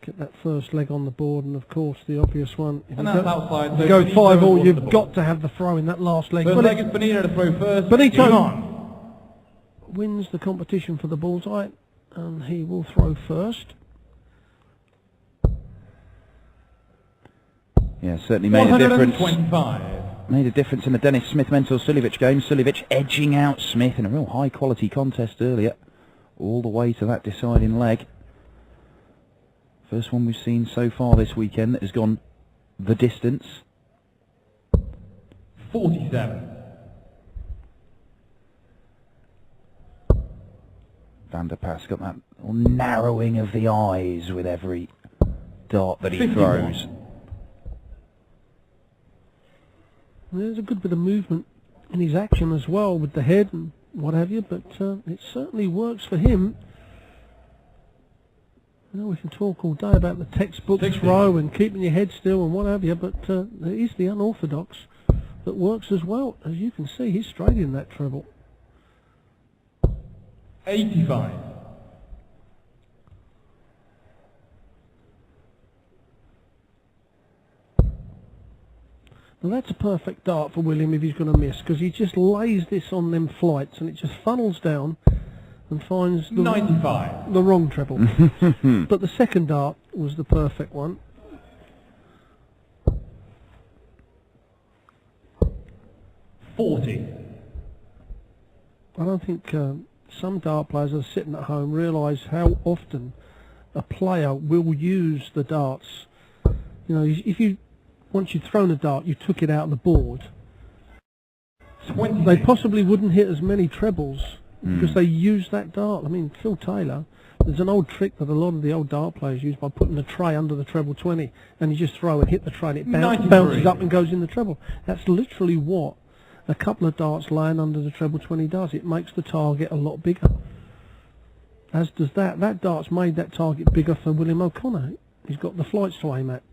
Get that first leg on the board, and of course the obvious one. If And you that's go, outside. if So you go Benito 5-all, was you've the ball. got to have the throw in that last leg. First But leg is Benito to throw first. Benito Game on. wins the competition for the bullseye, and he will throw first. Yeah, certainly made a difference. 125. Made a difference in the Dennis Smith Mentor Suljevic game. Suljevic edging out Smith in a real high quality contest earlier, all the way to that deciding leg. First one we've seen so far this weekend that has gone the distance. 47. Van der Paas got that narrowing of the eyes with every dart that he 51. throws. There's a good bit of movement in his action as well with the head and what have you, but it certainly works for him. You know, we can talk all day about the textbook 60. throw and keeping your head still and what have you, but there is the unorthodox that works as well. As you can see, he's straight in that treble. 85. Well, that's a perfect dart for William if he's going to miss, because he just lays this on them flights and it just funnels down and finds the 95. wrong treble. But the second dart was the perfect one. 40. I don't think some dart players that are sitting at home realise how often a player will use the darts. You know, if you once you'd thrown a dart, you took it out of the board, 20. they possibly wouldn't hit as many trebles because they use that dart. I mean, Phil Taylor, there's an old trick that a lot of the old dart players use by putting a tray under the treble 20, and you just throw and hit the tray and it 93. bounces up and goes in the treble. That's literally what a couple of darts laying under the treble 20 does. It makes the target a lot bigger. As does that. That dart's made that target bigger for William O'Connor. He's got the flights to aim at.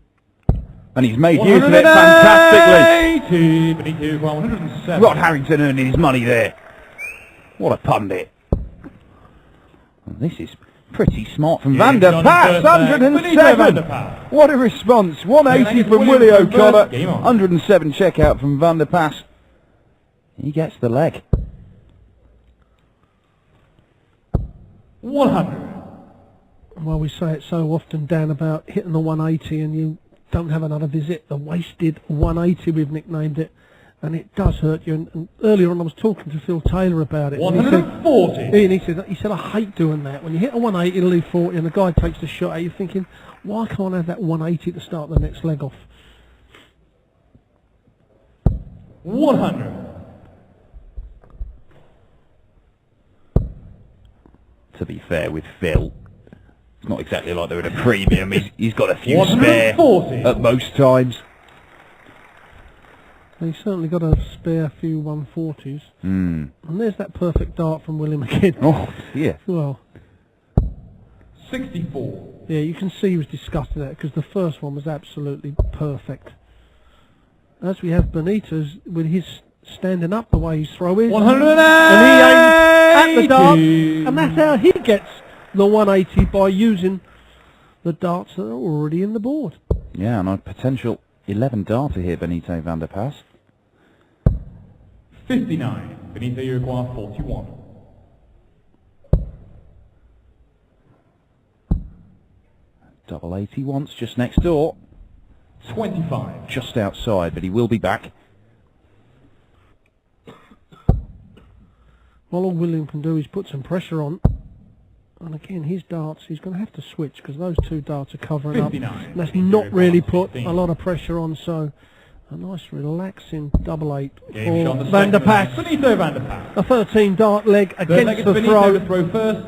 And he's made use of it fantastically. Benito, 107. Rod Harrington earning his money there. What a pundit. Well, this is pretty smart from Van der Paas, 107. What a response. 180 from Willie O'Connor, 107 checkout from Van der Paas. He gets the leg. 100. Well, we say it so often, Dan, about hitting the 180 and you don't have another visit. The wasted 180, we've nicknamed it, and it does hurt you. And earlier on I was talking to Phil Taylor about it. 140. And he said, I hate doing that. When you hit a 180 to leave 40 and the guy takes the shot at you, thinking, why can't I have that 180 to start the next leg off? 100. To be fair with Phil, it's not exactly like they're at a premium. He's got a few spare 140. at most times. He's certainly got a spare few 140s. And there's that perfect dart from William again. Oh, yeah. Well, 64. yeah, you can see he was disgusted at it because the first one was absolutely perfect. As we have Benito's with his standing up the way he's throwing. 180. And he aims at the dart. And that's how he gets the 180, by using the darts that are already in the board. Yeah, and a potential 11 darter here, Benito Van der Paas. 59. Benito, you require 41. Double 80 once, just next door. 25. Just outside, but he will be back. Well, all William can do is put some pressure on. And again, his darts, he's going to have to switch because those two darts are covering 59. up. And that's not really put 15. a lot of pressure on, so a nice relaxing double 8 Game shot for the Van der second Paas. leg. Benito Van der Paas. A 13 dart leg Third leg against is the Benito throw. to throw first.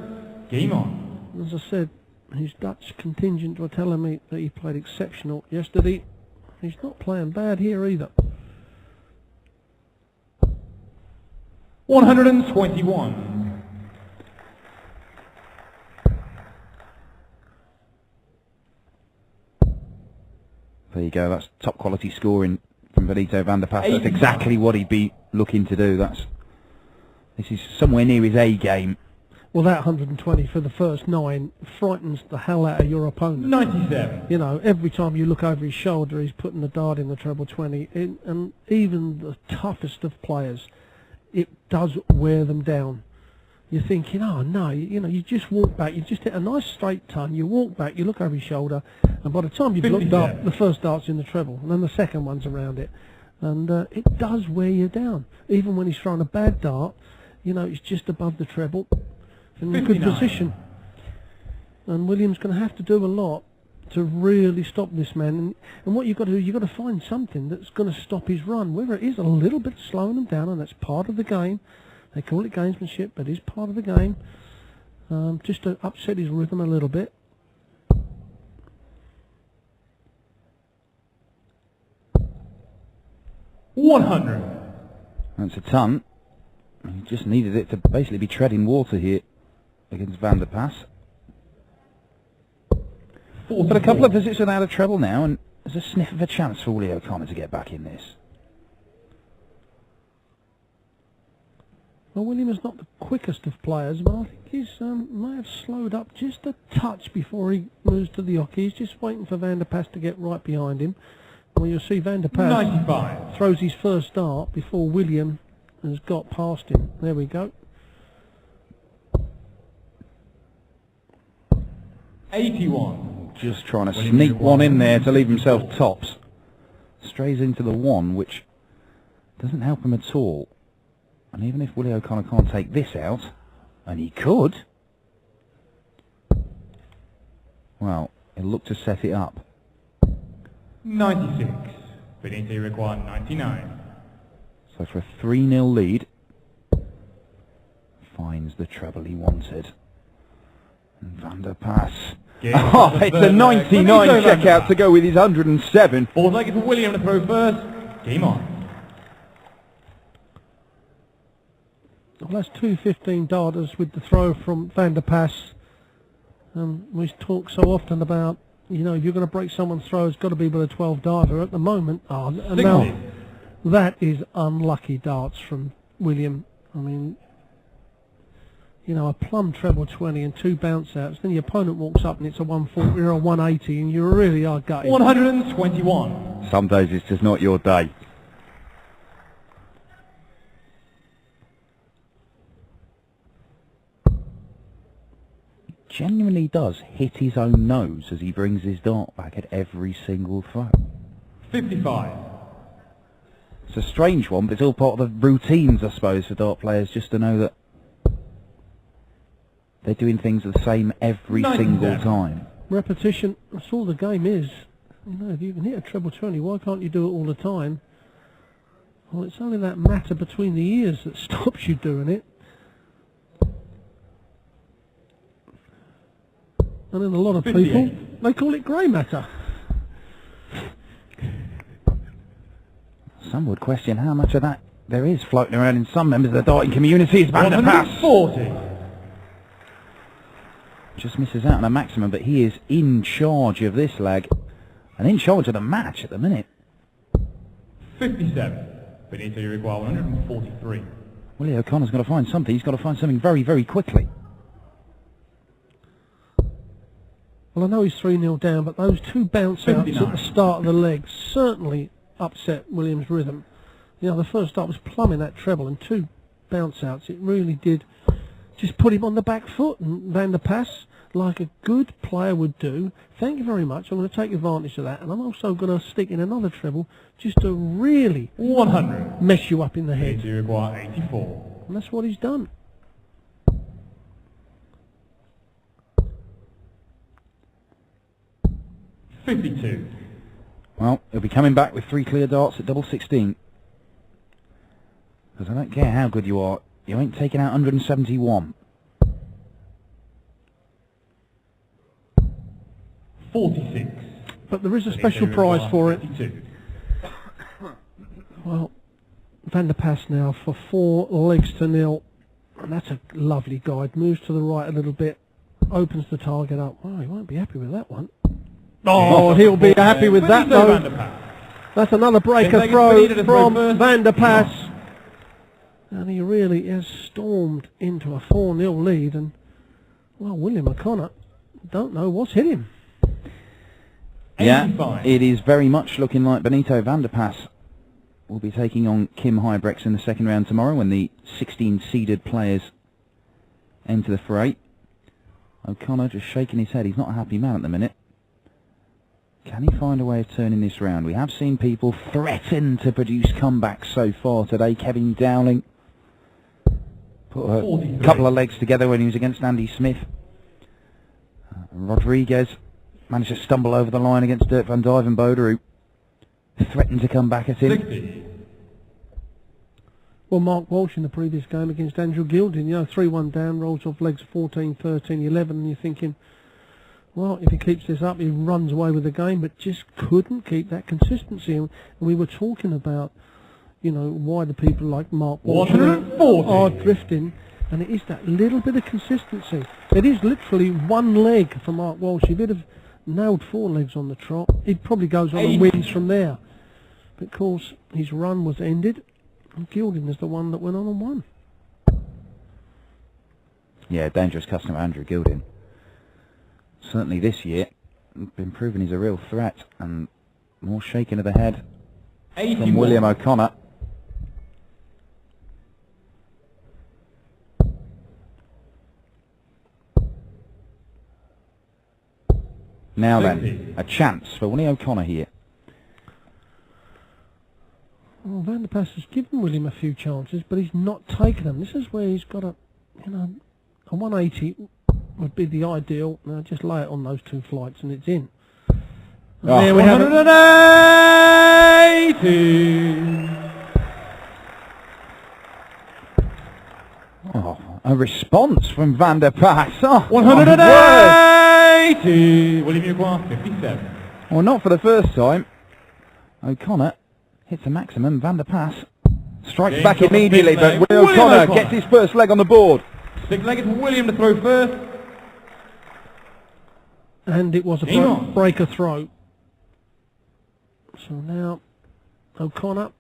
Game on. As I said, his Dutch contingent were telling me that he played exceptional yesterday. He's not playing bad here either. 121. There you go, that's top quality scoring from Benito Van der Paas. That's 85. exactly what he'd be looking to do. This is somewhere near his A game. Well, that 120 for the first 9 frightens the hell out of your opponent. 97. You know, every time you look over his shoulder, he's putting the dart in the treble 20. And even the toughest of players, it does wear them down. You're thinking, oh no, you know, you just walk back, you just hit a nice straight ton, you walk back, you look over his shoulder, and by the time you've looked up, the first dart's in the treble, and then the second one's around it. And it does wear you down. Even when he's throwing a bad dart, you know, it's just above the treble. In a good position, and William's going to have to do a lot to really stop this man. And what you've got to do, you've got to find something that's going to stop his run, whether it is a little bit slowing him down, and that's part of the game. They call it gamesmanship, but it's part of the game. Just to upset his rhythm a little bit. $100. That's a ton. He just needed it to basically be treading water here against Van der Paas. But a couple of visits without a treble now, and there's a sniff of a chance for Willie O'Connor to get back in this. Well, William is not the quickest of players, but I think he's may have slowed up just a touch before he moves to the hockey. He's just waiting for Van der Paas to get right behind him. Well, you'll see Van der Paas 95. throws his first dart before William has got past him. There we go. 81. Just trying to sneak one in there to leave himself tops. Strays into the 1, which doesn't help him at all. And even if Willie O'Connor can't take this out, and he could, well, he'll look to set it up. 96. Benito required 99. So for a 3-0 lead, finds the treble he wanted. And Van der Paas. Oh, it's a 99 checkout to go with his 107. Ball taken for William to throw first. Game on. Well, that's 2-15 darters with the throw from Van der Paas. We talk so often about, you know, if you're going to break someone's throw, it's got to be with a 12 darter. At the moment, now, that is unlucky darts from William. I mean, you know, a plumb treble 20 and 2 bounce outs, then your opponent walks up and it's a 140 or a 180 and you really are gutted. 121. Some days it's just not your day. Genuinely does hit his own nose as he brings his dart back at every single throw. 55. It's a strange one, but it's all part of the routines, I suppose, for dart players, just to know that they're doing things the same every single time. Repetition, that's all the game is. You know, if you can hit a treble 20, why can't you do it all the time? Well, it's only that matter between the ears that stops you doing it. And then a lot of 58. people, they call it grey matter. Some would question how much of that there is floating around in some members of the darting community. It's Van der Paas. 140. Just misses out on a maximum, but he is in charge of this leg and in charge of the match at the minute. 57. Benito, you require 143. Willie O'Connor's got to find something. He's got to find something very, very quickly. Well, I know he's 3-0 down, but those 2 bounce outs at the start of the leg certainly upset Williams' rhythm. You know, the first start was plumbing that treble, and 2 bounce outs, it really did just put him on the back foot. And Van der Paas, like a good player would do, thank you very much, I'm going to take advantage of that, and I'm also going to stick in another treble just to really 100. mess you up in the head. Benito, you require 84. And that's what he's done. $52. Well, he'll be coming back with 3 clear darts at double 16. Because I don't care how good you are, you ain't taking out 171. 46. But there is a special prize for it. 52. Well, Van der Paas now for 4 legs to nil. And that's a lovely guide. Moves to the right a little bit. Opens the target up. Oh, he won't be happy with that one. Oh, he'll be happy with that though. That's another breaker throw from Van der Paas. And he really has stormed into a 4-0 lead. And Well, William O'Connor, don't know what's hit him. Yeah, 85. it is very much looking like Benito van der Pas will be taking on Kim Huybrechts in the second round tomorrow when the 16 seeded players enter the fray. O'Connor just shaking his head. He's not a happy man at the minute. Can he find a way of turning this round? We have seen people threaten to produce comebacks so far today. Kevin Dowling put a 43. couple of legs together when he was against Andy Smith. Rodriguez managed to stumble over the line against Dirk van Dijvenbode, who threatened to come back at him. 60. Well, Mark Walsh in the previous game against Andrew Gilding, 3-1 down, rolls off legs 14, 13, 11, and you're thinking, well, if he keeps this up, he runs away with the game, but just couldn't keep that consistency. And we were talking about, why the people like Mark Walsh 140. are drifting, and it is that little bit of consistency. It is literally one leg for Mark Walsh. If he'd have nailed 4 legs on the trot, he probably goes on and wins from there. But of course, his run was ended, and Gilding is the one that went on and won. Yeah, dangerous customer Andrew Gilding. Certainly this year, been proven he's a real threat, and more shaking of the head 81. from William O'Connor. Now then, a chance for Willie O'Connor here. Well, Van der Pas has given William a few chances, but he's not taken them. This is where he's got a 180 would be the ideal. Now just lay it on those 2 flights and it's in. And Oh, there we have it. 180. Oh, a response from Van der Pas. Oh, 180. William O'Connor, 57. well, not for the first time. O'Connor hits a maximum. Van der Pas strikes James back on the immediately, big but leg. Willie William O'Connor O'Connor. gets his first leg on the board. 6-legged for William to throw first. And it was a Game on. breaker throw. So now O'Connor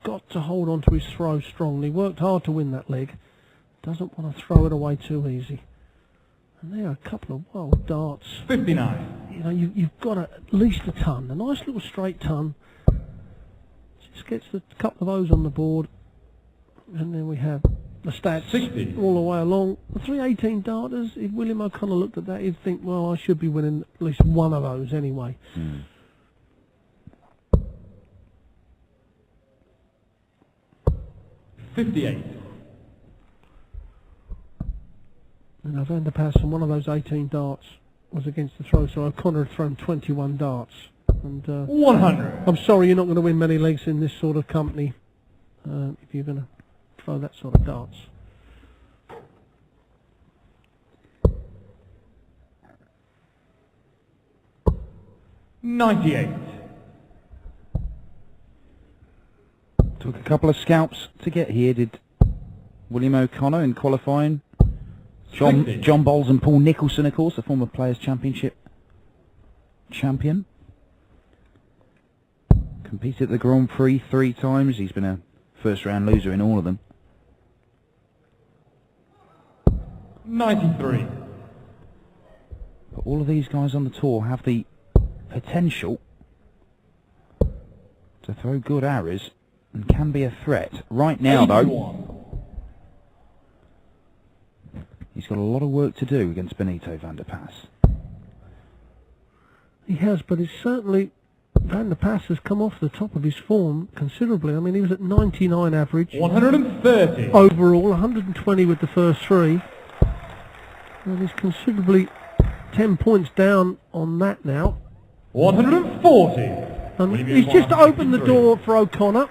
got to hold on to his throw strongly. Worked hard to win that leg. Doesn't want to throw it away too easy. And there are a couple of wild darts. 59. You've got at least a ton. A nice little straight ton. Just gets a couple of those on the board. And then we have the stats 60. all the way along. The 318 darters, if William O'Connor looked at that, he'd think, well, I should be winning at least one of those anyway. 58. Van der Pas on one of those 18 darts was against the throw, so O'Connor had thrown 21 darts. And 100. I'm sorry, you're not going to win many legs in this sort of company if you're going to throw that sort of darts. $98. Took a couple of scalps to get here, did William O'Connor in qualifying. John Bowles and Paul Nicholson, of course, the former Players' Championship champion. Competed at the Grand Prix 3 times. He's been a first-round loser in all of them. 93. But all of these guys on the tour have the potential to throw good arrows and can be a threat. Right now, though, 81. he's got a lot of work to do against Benito van der Pas. He has, but it's certainly Van der Pas has come off the top of his form considerably. I mean, he was at 99 average 130. overall, 120 with the first 3. And he's considerably 10 points down on that now. 140. And William he's just O'Connor, opened the 53. door for O'Connor.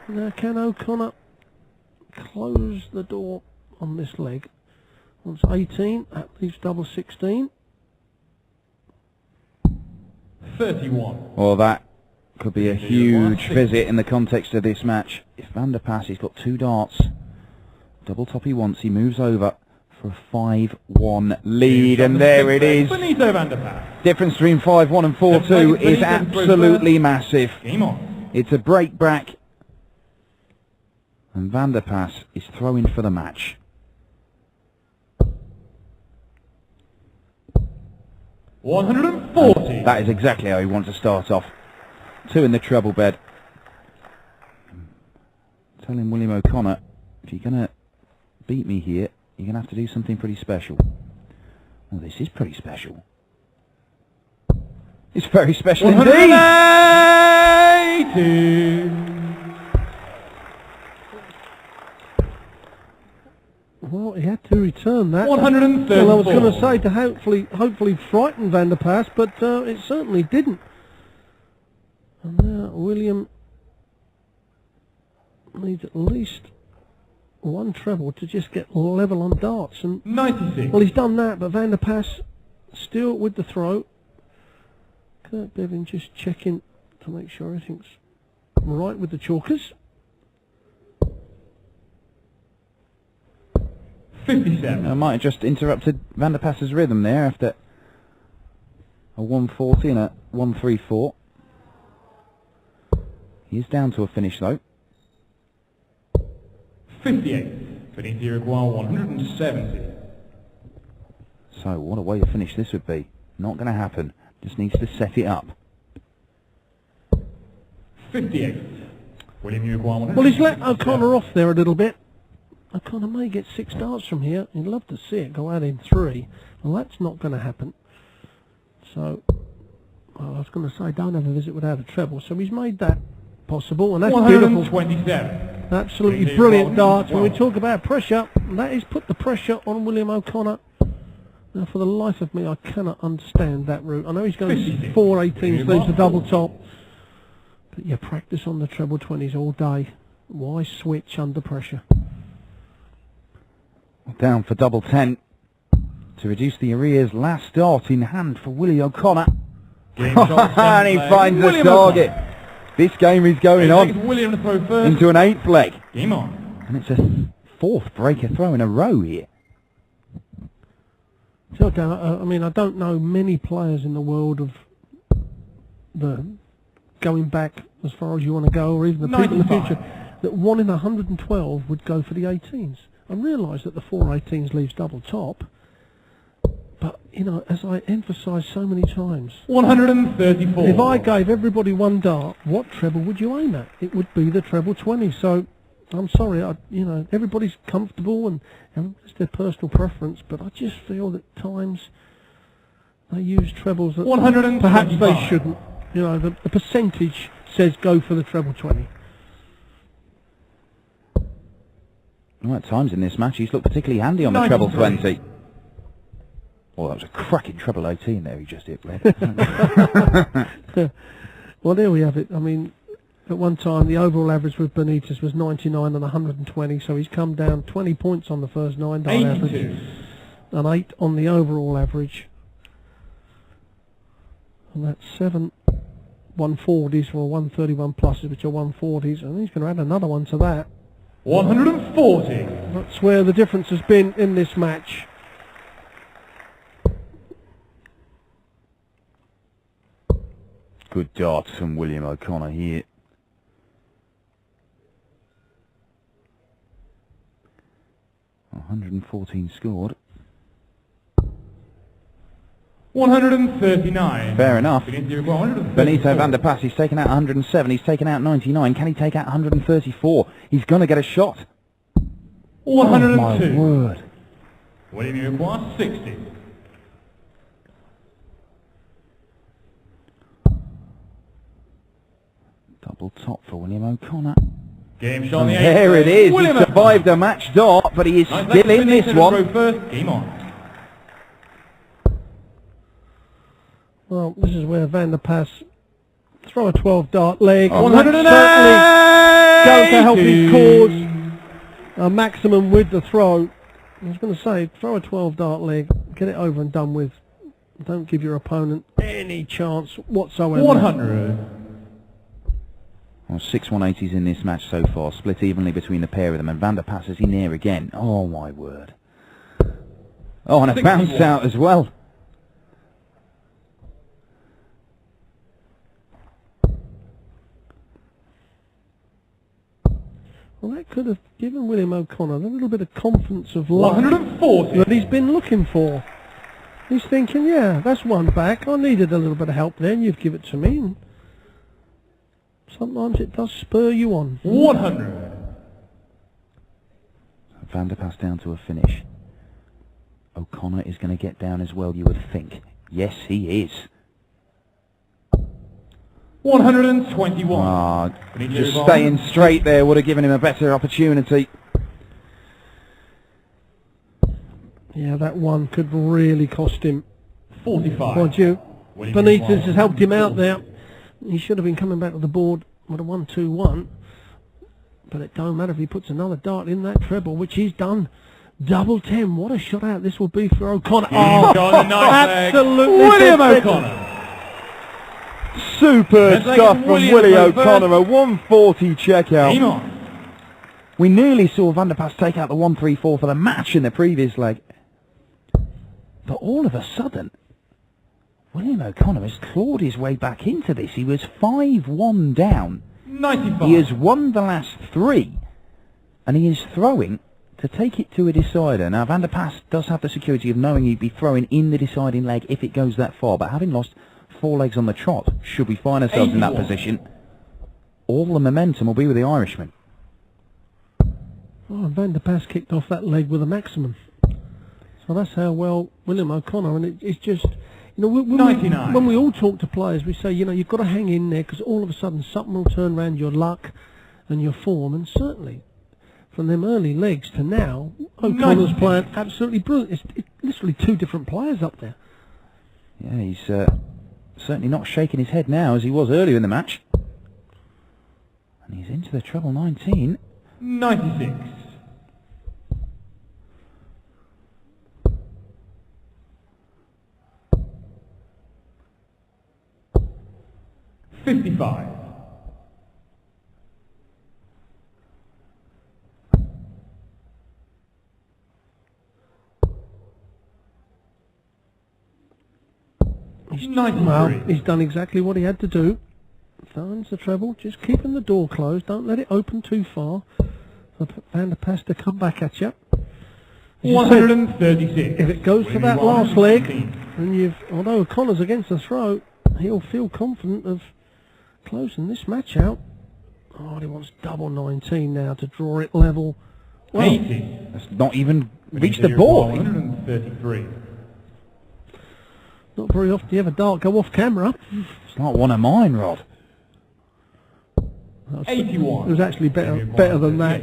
Now can O'Connor close the door on this leg? Once 18, that leaves double 16. 31. Well, that could be a Yeah, huge 160. visit in the context of this match. If Van der Pas, he's got 2 darts. Double top he wants, he moves over for a 5-1 lead, and there it is. Benito van der Pas. Difference between 5-1 and 4-2 is absolutely massive. Game on. It's a break back, and Van der Pas is throwing for the match. 140. That is exactly how he wants to start off. 2 in the treble bed. Telling William O'Connor, if you're going to beat me here, you're going to have to do something pretty special. Well, this is pretty special. It's very special indeed. 180. Well, he had to return that. 134. Well, I was going to say to hopefully frighten Van der Paas, but it certainly didn't. And now William needs at least 1 treble to just get level on darts. And 96. well, he's done that, but Van der Paas still with the throw. Kurt Bevin just checking to make sure everything's right with the chalkers. 57. I might have just interrupted Van der Paas's rhythm there after a 140 and a 134. He is down to a finish though. 58. Benito require 170. So what a way to finish this would be. Not going to happen. Just needs to set it up. 58. William, you require 170. Well, he's let O'Connor off there a little bit. O'Connor may get 6 darts from here. He'd love to see it go out in 3. Well, that's not going to happen. So, well, I was going to say, don't have a visit without a treble. So he's made that possible, and that's beautiful. 127. Absolutely brilliant darts. When we talk about pressure, that is put the pressure on William O'Connor. Now, for the life of me, I cannot understand that route. I know he's going 4 18s, leaves the double top. But you practice on the treble 20s all day. Why switch under pressure? Down for double 10 to reduce the arrears. Last dart in hand for Willie O'Connor. And he finds the target. This game is going on William to throw first. into an 8th leg. Game on. And it's a 4th breaker throw in a row here. So, I mean, I don't know many players in the world of the going back as far as you want to go, or even the people in the 95. future, that 1 in 112 would go for the 18s. I realise that the 4 18s leaves double top, but, you know, as I emphasised so many times, 134. if I gave everybody 1 dart, what treble would you aim at? It would be the treble 20. So, I'm sorry, you know, everybody's comfortable and it's their personal preference, but I just feel that times they use trebles that 125. perhaps they shouldn't. You know, the percentage says go for the treble 20. Well, at times in this match, he's looked particularly handy on the treble 20. Well, that was a cracking treble 18 there he just hit, Red. Well, there we have it. I mean, at one time, the overall average with Benitez was 99 and 120, so he's come down 20 points on the first 9 dart average, and 8 on the overall average. And that's 7 140s or 131 pluses, which are 140s, and he's going to add another one to that. 140. That's where the difference has been in this match. Good darts from William O'Connor here. $114 scored. 139. Fair enough. Benito Van der Paas, he's taken out 107, he's taken out 99. Can he take out 134? He's going to get a shot. 102. Oh, my word. William requires 60. Double top for William O'Connor. Game shot on And the 8th. there it is. William He survived a match dart, but he is still in this one. First. Game on. Well, this is where Van der Paas throw a 12 dart leg. Oh, That's certainly going to help his cause. A maximum with the throw. I was going to say, throw a 12 dart leg, get it over and done with. Don't give your opponent any chance whatsoever. 100. Well, 6 180s in this match so far, split evenly between the pair of them, and Van der Paas is in there again. Oh my word. Oh, and a bounce out as well. Well, that could have given William O'Connor a little bit of confidence of luck 140. that he's been looking for. He's thinking, yeah, that's one back. I needed a little bit of help there, and you've given it to me. And sometimes it does spur you on. 100. Van der Pas down to a finish. O'Connor is going to get down as well, you would think. Yes, he is. 121. Ah, just staying straight there would have given him a better opportunity. Yeah, that one could really cost him. 45. Mind you, Benitez has helped him out there. He should have been coming back to the board with a 1-2-1. But it don't matter if he puts another dart in that treble, which he's done. Double 10. What a shot out this will be for O'Connor. Absolutely. William O'Connor. Superb stuff from Willie O'Connor. A 140 checkout. We nearly saw Van der Pas take out the 1-3-4 for the match in the previous leg. But all of a sudden, William O'Connor has clawed his way back into this. He was 5-1 down. 95. He has won the last 3, and he is throwing to take it to a decider. Now, Van der Pas does have the security of knowing he'd be throwing in the deciding leg if it goes that far, but having lost 4 legs on the trot, should we find ourselves in that position, all the momentum will be with the Irishman. Oh, Van der Pas kicked off that leg with a maximum. So that's how well William O'Connor, and it's just, you know, when we all talk to players, we say, you know, you've got to hang in there because all of a sudden something will turn around your luck and your form, and certainly from them early legs to now, O'Connor's playing absolutely brilliant. It's literally 2 different players up there. Yeah, he's certainly not shaking his head now as he was earlier in the match. And he's into the treble 19. 96. $55. Well, he's done exactly what he had to do. Finds the treble, just keeping the door closed. Don't let it open too far. For Van der Pas to come back at you. 136. If it goes to that last leg, and although O'Connor's against the throat, he'll feel confident of closing this match out. Oh, he wants double 19 now to draw it level. Well, 80. That's not even reached the board. 133. Not very often you have a dart go off camera. It's not one of mine, Rod. 81. It was actually better than that.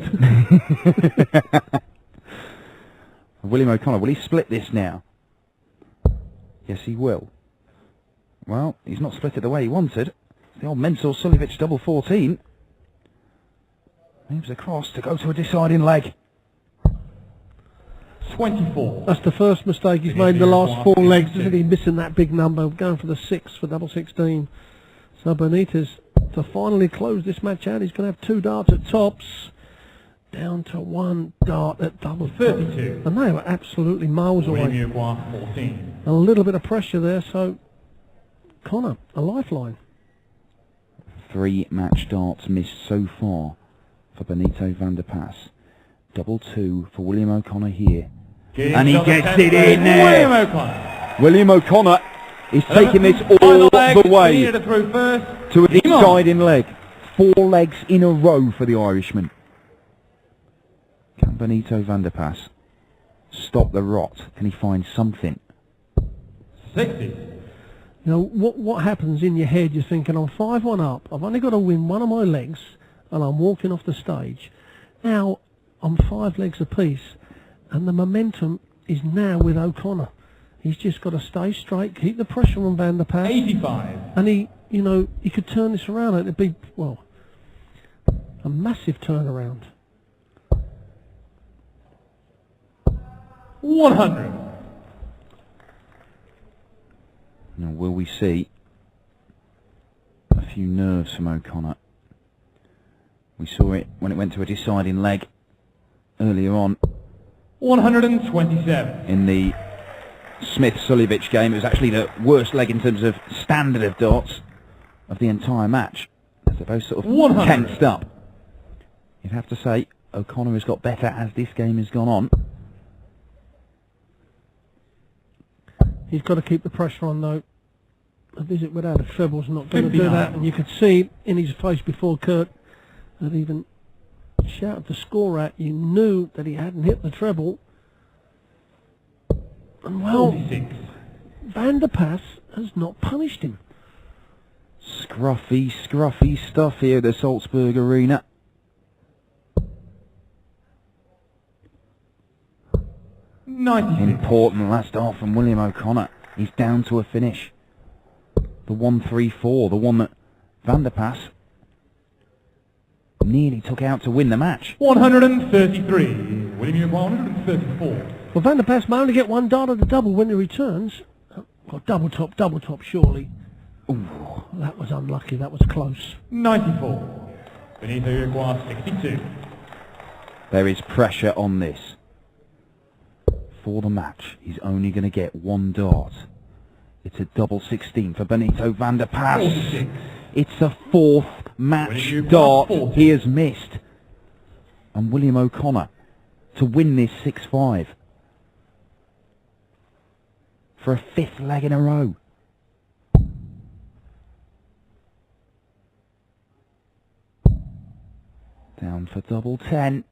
William O'Connor, will he split this now? Yes, he will. Well, he's not split it the way he wanted. The old mental Suljevic double 14. Moves across to go to a deciding leg. 24. That's the first mistake he's made in the last 4 legs, isn't he? Missing that big number, going for the 6 for double 16. So Benitez, to finally close this match out, he's going to have 2 darts at tops, down to 1 dart at double 32. And they were absolutely miles away. 14. A little bit of pressure there, so Connor, a lifeline. 3 match darts missed so far for Benito Van der Pas. Double 2 for William O'Connor here. And he gets it in there. William O'Connor. William O'Connor is taking this all the way to a deciding leg. 4 legs in a row for the Irishman. Can Benito Van der Pas stop the rot? Can he find something? 60. You know, what happens in your head, you're thinking, I'm 5-1 up, I've only got to win one of my legs, and I'm walking off the stage. Now, I'm 5 legs apiece, and the momentum is now with O'Connor. He's just got to stay straight, keep the pressure on Van der Pas. 85. And he could turn this around. It'd be, well, a massive turnaround. 100. Now, will we see a few nerves from O'Connor? We saw it when it went to a deciding leg earlier on. 127. In the Smith-Suljevic game, it was actually the worst leg in terms of standard of darts of the entire match. They're both sort of tensed up. You'd have to say O'Connor has got better as this game has gone on. He's got to keep the pressure on, though. A visit without a treble's not going to do 59. that. And you could see in his face before Kurt had even shouted the score at. You knew that he hadn't hit the treble. And well, 46. Van der Pass has not punished him. Scruffy, scruffy stuff here at the Salzburg Arena. Important last half from William O'Connor. He's down to a finish. The 1-3-4, the one that Van der Pass nearly took out to win the match. 133. William 134. Well, Van der Pass may only get one dart at the double when he returns. Oh, double top, surely. Ooh. That was unlucky, that was close. 94. Benito requires 62. There is pressure on this. For the match, he's only going to get one dart. It's a double 16 for Benito Van der Pass. 46. It's a fourth match William dart 40. he has missed. And William O'Connor to win this 6-5 for a fifth leg in a row. Down for double 10.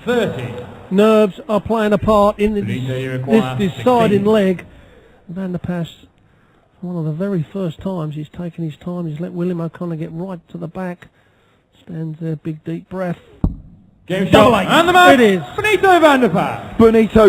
30. Nerves are playing a part in Benito, you this require deciding 16. leg. Van der Pass, one of the very first times he's taken his time, he's let William O'Connor get right to the back. Stands there, big deep breath. Game Double shot. eight. And the match. It is. Benito Van der Pass. Benito